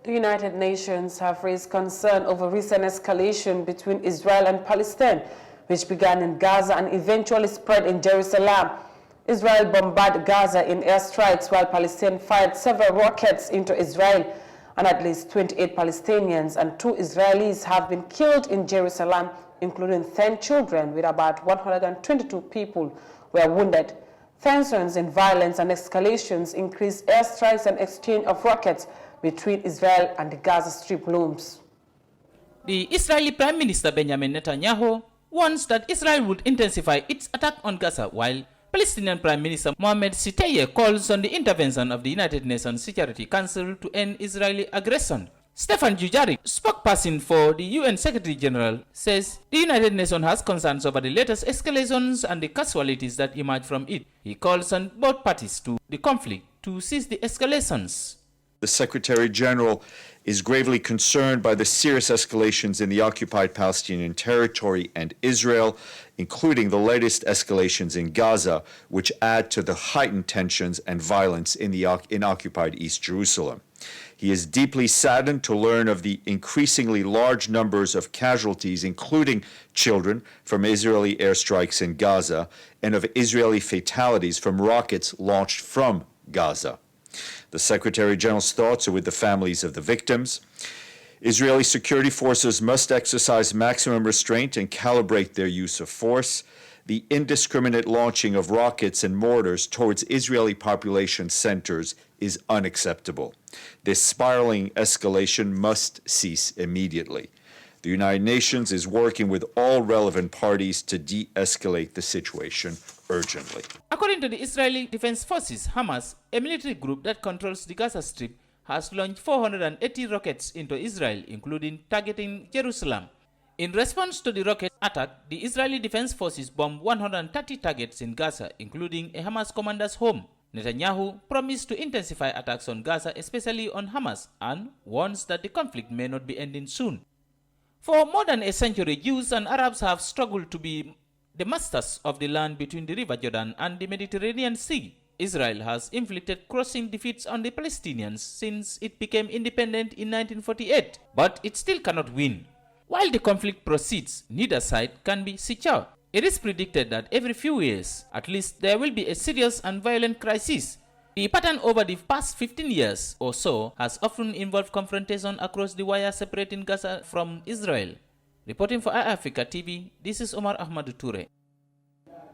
The United Nations have raised concern over recent escalation between Israel and Palestine, which began in Gaza and eventually spread in Jerusalem. Israel bombarded Gaza in airstrikes while Palestine fired several rockets into Israel, and at least 28 Palestinians and 2 Israelis have been killed in Jerusalem, including 10 children, with about 122 people were wounded. Tensions and violence and escalations increased airstrikes and exchange of rockets between Israel and the Gaza Strip looms. The Israeli Prime Minister Benjamin Netanyahu warns that Israel would intensify its attack on Gaza, while Palestinian Prime Minister Mohammed Shtayyeh calls on the intervention of the United Nations Security Council to end Israeli aggression. Stefan Dujarric, spokesperson for the UN Secretary General, says the United Nations has concerns over the latest escalations and the casualties that emerge from it. He calls on both parties to the conflict to cease the escalations. The Secretary General is gravely concerned by the serious escalations in the occupied Palestinian territory and Israel, including the latest escalations in Gaza, which add to the heightened tensions and violence in occupied East Jerusalem. He is deeply saddened to learn of the increasingly large numbers of casualties, including children, from Israeli airstrikes in Gaza, and of Israeli fatalities from rockets launched from Gaza. The Secretary General's thoughts are with the families of the victims. Israeli security forces must exercise maximum restraint and calibrate their use of force. The indiscriminate launching of rockets and mortars towards Israeli population centers is unacceptable. This spiraling escalation must cease immediately. The United Nations is working with all relevant parties to de-escalate the situation urgently. According to the Israeli Defense Forces, Hamas, a military group that controls the Gaza Strip, has launched 480 rockets into Israel, including targeting Jerusalem. In response to the rocket attack, the Israeli Defense Forces bombed 130 targets in Gaza, including a Hamas commander's home. Netanyahu promised to intensify attacks on Gaza, especially on Hamas, and warns that the conflict may not be ending soon. For more than a century, Jews and Arabs have struggled to be the masters of the land between the River Jordan and the Mediterranean Sea. Israel has inflicted crushing defeats on the Palestinians since it became independent in 1948, but it still cannot win. While the conflict proceeds, neither side can be secure. It is predicted that every few years, at least, there will be a serious and violent crisis. The pattern over the past 15 years or so has often involved confrontation across the wire separating Gaza from Israel. Reporting for iAfrica TV, this is Omar Ahmadu Toure.